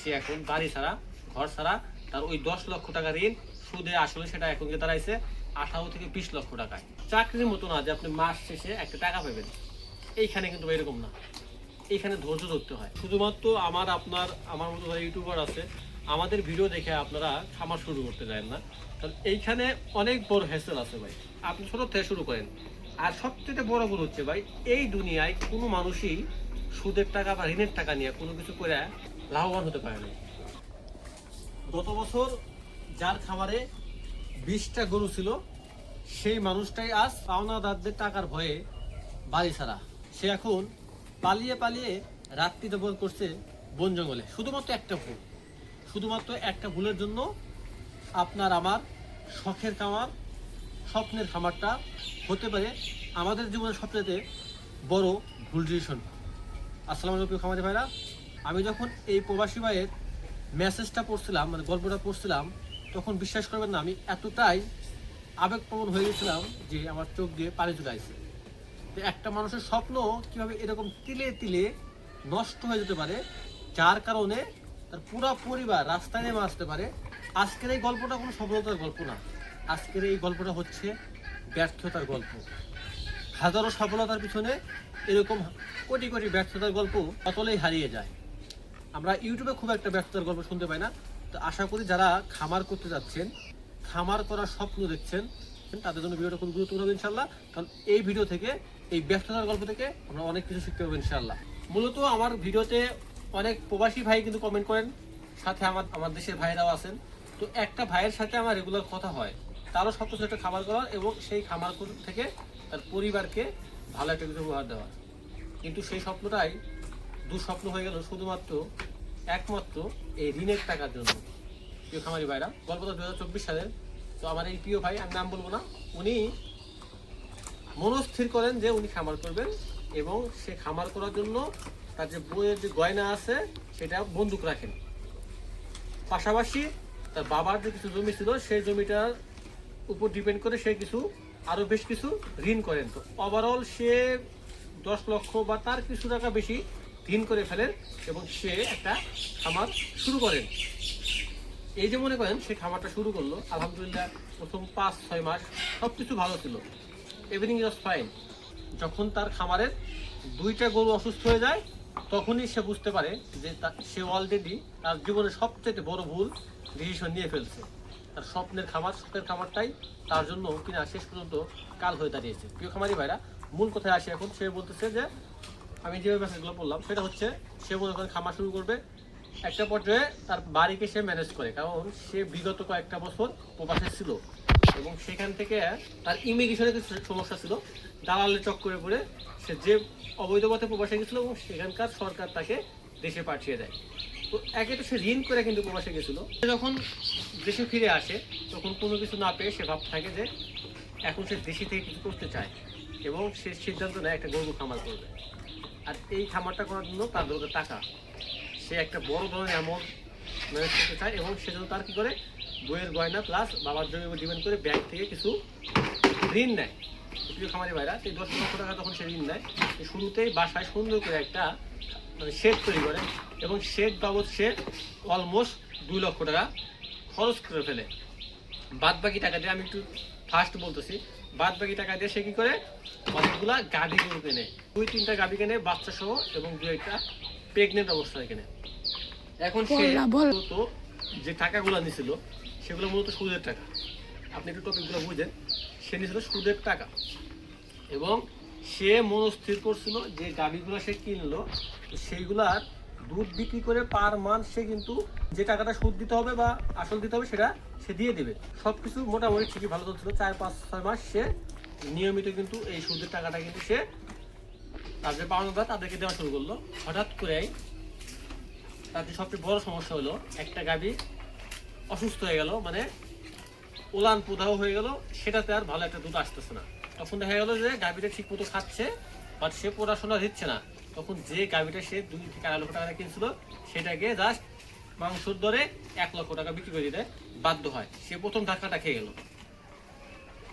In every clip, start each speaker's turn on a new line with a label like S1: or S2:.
S1: সে এখন বাড়ি ছাড়া, ঘর ছাড়া, তার ওই 10 লক্ষ টাকা ঋণ সুদে আসলে সেটা এখন গিয়ে দাঁড়াইছে 18 থেকে 20 লক্ষ টাকায়। চাকরির মতো না যে আপনি মাস শেষে একটা টাকা পাবেন, এইখানে কিন্তু এরকম না। এইখানে ধৈর্য ধরতে হয়। শুধুমাত্র আমার মতো যারা ইউটিউবার আছে, আমাদের ভিডিও দেখে আপনারা খামার শুরু করতে যায় না, কারণ এইখানে অনেক বড় হ্যাসেল আছে ভাই। আপনি ছোট থেকে শুরু করেন। আর সবচেয়ে বড় গুণ হচ্ছে ভাই, এই দুনিয়ায় কোনো মানুষই সুদের টাকা বা ঋণের টাকা নিয়ে কোনো কিছু করে লাভবান হতে পারে না। গত বছর যার খামারে 20টা গরু ছিল, সেই মানুষটাই আজ পাওনাদারদের টাকার ভয়ে বাড়ি ছাড়া। সে এখন পালিয়ে পালিয়ে রাত্রি যাপন করছে বন জঙ্গলে। শুধুমাত্র একটা ভুলের জন্য আপনার আমার শখের খামার, স্বপ্নের খামারটা হতে পারে আমাদের জীবনের সবচেয়ে বড় ভুল ডিসিশন। আসসালামু আলাইকুম খামারি ভাইরা, আমি যখন এই প্রবাসী ভাইয়ের মেসেজটা পড়ছিলাম, মানে গল্পটা পড়ছিলাম, তখন বিশ্বাস করবেন না, আমি এতটাই আবেগপ্রবণ হয়ে গেছিলাম যে আমার চোখ দিয়ে পানি চলে আসছে। যে একটা মানুষের স্বপ্ন কিভাবে এরকম তিলে তিলে নষ্ট হয়ে যেতে পারে, যার কারণে তার পুরো পরিবার রাস্তায় নেমে আসতে পারে। আজকের এই গল্পটা কোনো সফলতার গল্প না, আজকের এই গল্পটা হচ্ছে ব্যর্থতার গল্প। হাজারো সফলতার পিছনে এরকম কোটি কোটি ব্যর্থতার গল্প অতলেই হারিয়ে যায়। আমরা ইউটিউবে খুব একটা ব্যর্থতার গল্প শুনতে পাই না। তো আশা করি যারা খামার করতে যাচ্ছেন, খামার করার স্বপ্ন দেখছেন, তাদের জন্য ভিডিওটা খুব গুরুত্বপূর্ণ হবে ইনশাল্লাহ। কারণ এই ভিডিও থেকে, এই ব্যর্থতার গল্প থেকে আমরা অনেক কিছু শিখতে পারবো ইনশাল্লাহ। মূলত আমার ভিডিওতে অনেক প্রবাসী ভাই কিন্তু কমেন্ট করেন, সাথে আমার দেশের ভাইরাও আছেন। তো একটা ভাইয়ের সাথে আমার রেগুলার কথা হয়, তারও স্বপ্ন ছিল একটা খামার করার এবং সেই খামার থেকে তার পরিবারকে ভালো একটা কিছু উপহার দেওয়ার। কিন্তু সেই স্বপ্নটাই দুঃস্বপ্ন হয়ে গেল একমাত্র এই ঋণের টাকার জন্য। প্রিয় খামারি ভাইরা, গল্পটা 2024 সালের। তো আমার এই প্রিয় ভাই, আমি নাম বলবো না, উনি মনস্থির করেন যে উনি খামার করবেন এবং সে খামার করার জন্য তার যে বইয়ের যে গয়না আছে সেটা বন্দুক রাখেন। পাশাপাশি তার বাবার যে কিছু জমি ছিল, সেই জমিটার উপর ডিপেন্ড করে সে আরো বেশ কিছু ঋণ করেন। তো ওভারঅল সে 10 লক্ষ বা তার কিছু টাকা বেশি ঋণ করে ফেলেন এবং সে একটা খামার শুরু করেন। এই যে মনে করেন সে খামারটা শুরু করলো, আলহামদুলিল্লাহ প্রথম 5-6 মাস সবকিছু ভালো ছিল, এভরিথিং ওয়াজ ফাইন। যখন তার খামারের 2টা গরু অসুস্থ হয়ে যায়, তখনই সে বুঝতে পারে যে সে অলরেডি তার জীবনের সবচেয়ে বড় ভুল ডিসিশন নিয়ে ফেলছে। তার স্বপ্নের খামার, শখের খামারটাই তার জন্য কিনা শেষ পর্যন্ত কাল হয়ে দাঁড়িয়েছে। প্রিয় খামারি ভাইরা, মূল কথায় আসে এখন। সে বলতেছে যে আমি যেভাবে মেসেজগুলো বললাম সেটা হচ্ছে, সে মনে করেন খামার শুরু করবে, একটা পর্যায়ে তার বাড়িকে সে ম্যানেজ করে, কারণ সে বিগত কয়েকটা বছর প্রবাসে ছিল এবং সেখান থেকে তার ইমিগ্রেশনের কিছু সমস্যা ছিল। দালালের চক্করে পড়ে সে যে অবৈধ পথে প্রবাসে গেছিলো এবং সেখানকার সরকার তাকে দেশে পাঠিয়ে দেয়। তো একে তো সে ঋণ করে কিন্তু প্রবাসে গেছিলো। যখন দেশে ফিরে আসে তখন কোনো কিছু না পেয়ে সে ভাবতে থাকে যে এখন সে দেশে থেকে কিছু করতে চায় এবং সে সিদ্ধান্ত নেয় একটা গরু খামার করবে। আর এই খামারটা করার জন্য তার দরকার টাকা। সে একটা বড় ধরনের অ্যামাউন্ট ম্যানেজ করতে চায় এবং সেজন্য তার কী করে, বইয়ের গয়না প্লাস বাবার জমির উপর ডিপেন্ড করে ব্যাংক থেকে কিছু ঋণ নেয়। প্রিয় খামারি ভাইরা, সেই 10 লক্ষ টাকা তখন সে ঋণ নেয়। শুরুতেই বাসায় সুন্দর করে একটা শেড তৈরি করে এবং শেড বাবদ সে অলমোস্ট 2 লক্ষ টাকা খরচ করে ফেলে। বাদ বাকি টাকা দিয়ে, আমি একটু ফার্স্ট বলতেছি, বাদ বাকি টাকা দিয়ে সে কী করে, অনেকগুলা গাভী গরু কেনে, 2-3টা গাভী কেনে বাচ্চা সহ এবং 2-1টা প্রেগনেন্ট অবস্থায় কেনে। এখন সে মূলত যে টাকাগুলো নিছিল সেগুলো মূলত সুদের টাকা। আপনি একটু টপিকগুলো বুঝেন। সে নিয়েছিল সুদের টাকা এবং সে মনস্থির করছিল যে গাভীগুলো সে কিনলো, সেইগুলার দুধ বিক্রি করে পার মান্থ সে কিন্তু যে টাকাটা সুদ দিতে হবে বা আসল দিতে হবে সেটা সে দিয়ে দেবে। সব কিছু মোটামুটি ঠিকই ভালো চলছিল। 4-5-6 মাস সে নিয়মিত কিন্তু এই সুদের টাকাটা কিন্তু সে তার যে পাওনাদার তাদেরকে দেওয়া শুরু করলো। হঠাৎ করেই তার যে সবচেয়ে বড় সমস্যা হলো, একটা গাভী অসুস্থ হয়ে গেল, মানে উলান প্রদাহ হয়ে গেল, সেটাতে আর ভালো একটা দুধ আসতেছে না। তখন দেখা গেল যে গাভীটা ঠিক মতো খাচ্ছে বাট সে পড়াশোনা দিচ্ছে না। তখন যে গাভীটা সে 2-2.5 লক্ষ টাকা কিনছিল সেটাকে জাস্ট মাংসর দরে 1 লক্ষ টাকা বিক্রি করে দিতে বাধ্য হয়। সে প্রথম ধাক্কাটা খেয়ে গেল।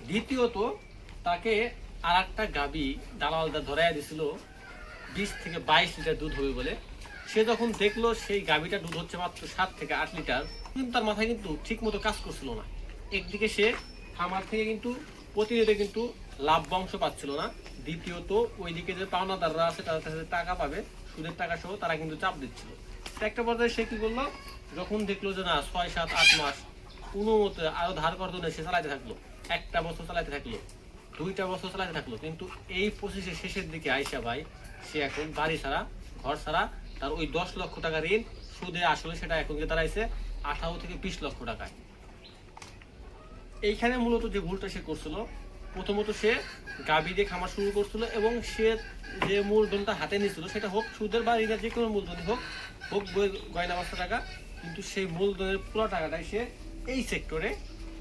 S1: দ্বিতীয়ত তাকে আর একটা গাভী দালালদা ধরাইয়া দিছিল 20 থেকে 22 লিটার দুধ হবে বলে। সে যখন দেখলো সেই গাভীটা দুধ হচ্ছে মাত্র 7 থেকে 8 লিটার, কিন্তু তার মাথায় কিন্তু ঠিক মতো কাজ করছিল না। একদিকে সে খামার থেকে কিন্তু প্রতিনিয়ত কিন্তু লাভ অংশ পাচ্ছিল না, দ্বিতীয়ত ওইদিকে যে পাওনাদাররা আছে তাদের কাছে টাকা পাবে সুদের টাকা সহ, তারা কিন্তু চাপ দিচ্ছিল। একটা পর্যায়ে সে কি করলো, যখন দেখলো যে না 6, 7, 8 মাস কোনো মতে আরো ধার কর্জ নেই, সে চালাইতে থাকলো। 1টা বছর চালাইতে থাকলো, 2টা বছর চালাইতে থাকলো, কিন্তু এই প্রসেসের শেষের দিকে আইসা ভাই সে এখন বাড়ি ছাড়া, ঘর ছাড়া, তার ওই 10 লক্ষ টাকা ঋণ সুদে আসলে সেটা এখন গিয়ে দাঁড়াইছে 18 থেকে 20 লক্ষ টাকায়। এইখানে মূলত যে ভুলটা সে করছিল, প্রথমত সে গাভী দিয়ে খামার শুরু করছিল এবং সে যে মূলধনটা হাতে নিয়েছিল সেটা হোক সুদের বা ঋণের যে কোনো মূলধনই হোক, বইয়ের গয়না বস্তা টাকা, কিন্তু সেই মূলধনের পুরো টাকাটাই সে এই সেক্টরে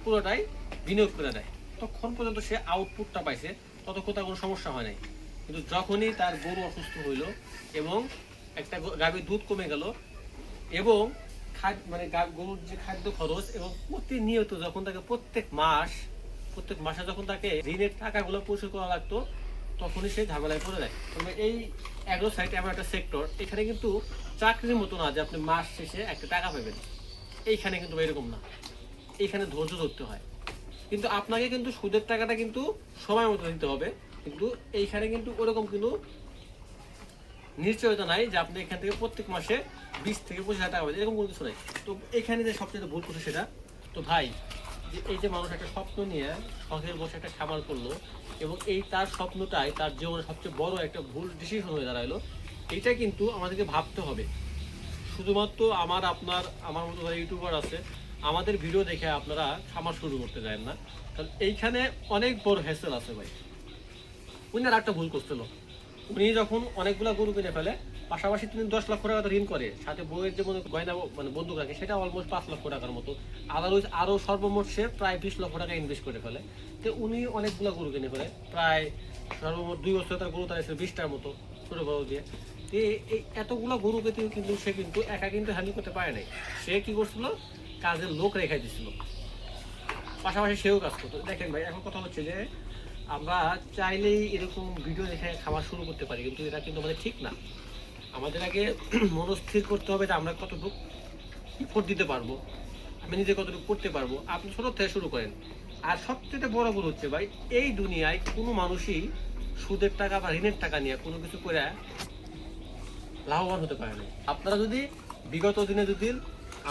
S1: পুরোটাই বিনিয়োগ করে দেয়। তখন পর্যন্ত সে আউটপুটটা পাইছে, ততক্ষণ তার কোনো সমস্যা হয় নাই। কিন্তু যখনই তার গরু অসুস্থ হইল এবং একটা গাভীর দুধ কমে গেল এবং মানে গরুর যে খাদ্য খরচ এবং প্রতিনিয়ত যখন তাকে প্রত্যেক মাসে যখন তাকে ঋণের টাকাগুলো পরিশোধ করা লাগতো, তখনই সে ঝামেলায় পড়ে যায়। তবে এই অ্যাগ্রো সাইট এমন একটা সেক্টর, এখানে কিন্তু চাকরির মতো না যে আপনি মাস শেষে একটা টাকা পাবেন। এইখানে কিন্তু এরকম না, এইখানে ধৈর্য ধরতে হয়। কিন্তু আপনাকে কিন্তু সুদের টাকাটা কিন্তু সময় মতো দিতে হবে, কিন্তু এইখানে কিন্তু ওরকম কিন্তু নিশ্চয়তা নাই যে আপনি এখান থেকে প্রত্যেক মাসে 20 থেকে 25 হাজার টাকা পাবেন, এরকম কোনো কিছু নাই। তো এখানে যে সবচেয়ে ভুল করছে সেটা তো ভাই, যে এই যে মানুষ একটা স্বপ্ন নিয়ে শখের বসে একটা খামার করলো এবং এই তার স্বপ্নটাই তার জীবনের সবচেয়ে বড় একটা ভুল ডিসিশন হয়ে দাঁড়ালো। এইটা কিন্তু আমাদেরকে ভাবতে হবে। শুধুমাত্র আমার মতো যারা ইউটিউবার আছে, আমাদের ভিডিও দেখে আপনারা খামার শুরু করতে যায় না, কারণ এইখানে অনেক বড় হ্যাসেল আছে ভাই। উনি আর একটা ভুল করছিল, উনি যখন অনেকগুলা গরু কিনে ফেলে, পাশাপাশি তিনি 10 লক্ষ টাকা ঋণ করে, সাথে বইয়ের যে গয়না মানে বন্ধুক রাখে সেটা অলমোস্ট 5 লক্ষ টাকার মতো, আদারওয়াইজ আরো সর্বমোট সে প্রায় 20 লক্ষ টাকা ইনভেস্ট করে ফেলে। তো উনি অনেকগুলা গরু কিনে ফেলে, প্রায় সর্বমোট 2 বছর তার গরু তার 20টার মতো ছোট বড় দিয়ে। এই এতগুলা গরুকে কিন্তু সে কিন্তু একা কিন্তু হ্যান্ডেল করতে পারে নাই। সে কি করছিল, কাজের লোক রেখাই দিচ্ছিল, পাশাপাশি সেও কাজ করতো। দেখেন ভাই, এখন কথা হচ্ছে যে আমরা চাইলেই এরকম ভিডিও দেখে খাওয়া শুরু করতে পারি, কিন্তু এটা কিন্তু আমাদের ঠিক না। আমাদের আগে মনস্থির করতে হবে যে আমরা কতটুকু ইফোর্ট দিতে পারবো, আমি নিজে কতটুকু করতে পারবো। আপনি ছোট থেকে শুরু করেন। আর সবচেয়ে বড় ভুল হচ্ছে ভাই, এই দুনিয়ায় কোনো মানুষই সুদের টাকা বা ঋণের টাকা নিয়ে কোনো কিছু করে লাভবান হতে পারে না। আপনারা যদি বিগত দিনে যদি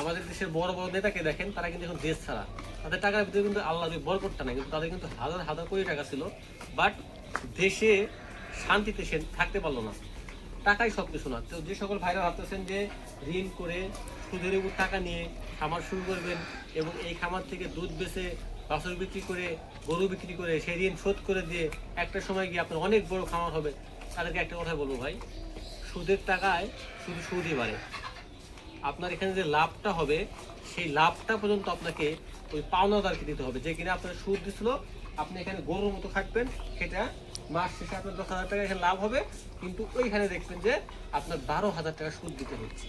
S1: আমাদের দেশের বড় বড় নেতাকে দেখেন, তারা কিন্তু এখন দেশ ছাড়া, তাদের টাকার ভিতরে কিন্তু আল্লাহ বরকতটা নাই, কিন্তু তাদের কিন্তু হাজার হাজার কোটি টাকা ছিল, বাট দেশে শান্তিতে সে থাকতে পারলো না। টাকাই সব কিছু না। তো যে সকল ভাইরা ভাবতেছেন যে ঋণ করে সুদের উপর টাকা নিয়ে খামার শুরু করবেন এবং এই খামার থেকে দুধ বেচে, বাছুর বিক্রি করে, গরু বিক্রি করে সেই ঋণ শোধ করে দিয়ে একটা সময় গিয়ে আপনার অনেক বড় খামার হবে, তাদেরকে একটা কথা বলবো ভাই, সুদের টাকায় শুধু সুদই বাড়ে। আপনার এখানে যে লাভটা হবে সেই লাভটা পর্যন্ত আপনাকে ওই পাওনাদারকে দিতে হবে, যে কিনা আপনার সুদ দিছিল। আপনি এখানে গরুর মতো খাটবেন, সেটা মাস শেষে আপনার 10,000 টাকা এখানে লাভ হবে, কিন্তু ওইখানে দেখবেন যে আপনার 12,000 টাকা সুদ দিতে হচ্ছে।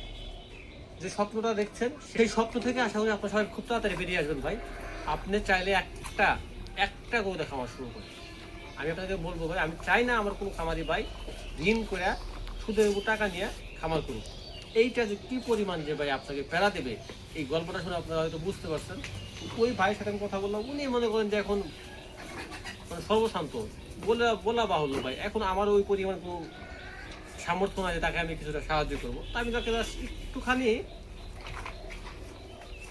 S1: যে স্বপ্নটা দেখছেন সেই স্বপ্ন থেকে আশা করি আপনার সবাই খুব তাড়াতাড়ি বেরিয়ে আসবেন ভাই। আপনি চাইলে একটা গরু খামার শুরু করেন। আমি আপনাকে বলবো ভাই, আমি চাই না আমার কোনো খামারি ভাই ঋণ করে সুদের উপর টাকা নিয়ে খামার করুক। এইটা যে কি পরিমাণ যে ভাই আপনাকে প্যারা দেবে, এই গল্পটা শুনে আপনারা হয়তো বুঝতে পারছেন। ওই ভাইয়ের সাথে আমি কথা বললাম, উনি মনে করেন যে এখন মানে সর্বশান্ত, বলা বাহুল্য ভাই, এখন আমার ওই পরিমাণ কোনো সামর্থ্য নাই যে তাকে আমি কিছুটা সাহায্য করবো। তা আমি তাকে একটুখানি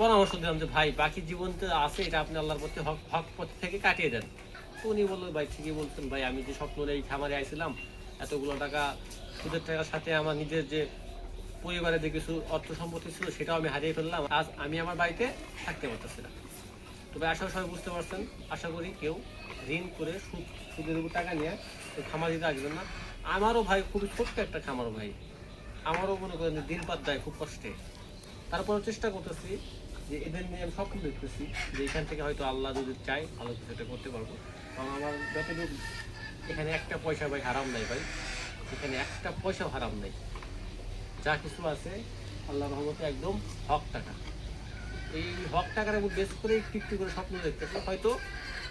S1: পরামর্শ দিলাম যে ভাই, বাকি জীবনটা আছে, এটা আপনি আল্লাহর পথে হক পথ থেকে কাটিয়ে দেন। তো উনি বললো ভাই ঠিকই বলছেন ভাই, আমি যে স্বপ্ন এই খামারে আইছিলাম, এতগুলো টাকা সুদের টাকার সাথে আমার নিজের যে পরিবারের যে কিছু অর্থ সম্পত্তি ছিল সেটাও আমি হারিয়ে ফেললাম, আজ আমি আমার বাড়িতে থাকতে পারতেছি না। তবে আশা সবাই বুঝতে পারছেন, আশা করি কেউ ঋণ করে সুদের উপর টাকা নিয়ে খামার দিতে আসবেন না। আমারও ভাই খুবই ছোট্ট একটা খামার ভাই, আমারও মনে করেন দিন পাত দেয় খুব কষ্টে, তারপরেও চেষ্টা করতেছি যে এদের নিয়ে আমি স্বপ্ন দেখতেছি যে এখান থেকে হয়তো আল্লাহ যদি চাই ভালো কিছু একটা করতে পারবো। কারণ আমার যতটুকু এখানে একটা পয়সা ভাই হারাম নাই ভাই, এখানে একটা পয়সাও হারাম নাই, যা কিছু আছে আল্লাহ রহমতে একদম হক টাকা। এই হক টাকার উপর বেস করে একটু একটু করে স্বপ্ন দেখতেছি, হয়তো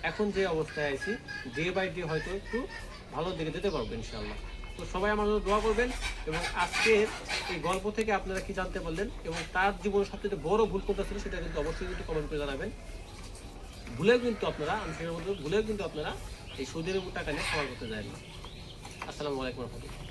S1: এখন যে অবস্থায় আছি ডে বাই ডে হয়তো একটু ভালো দিকে যেতে পারবো ইনশাআল্লাহ। তো সবাই আমার জন্য দোয়া করবেন। এবং আজকের এই গল্প থেকে আপনারা কি জানতে পারলেন এবং তার জীবনে সবচেয়ে বড় ভুল কোনটা ছিল সেটা কিন্তু অবশ্যই কিন্তু কমেন্ট করে জানাবেন। ভুলেও কিন্তু আপনারা, আমি সেটার মধ্যে ভুলেও কিন্তু আপনারা এই সুদের উপর টাকা নিয়ে খামার করতে যাবেন না। আসসালামু আলাইকুম রহমতুল্লাহ।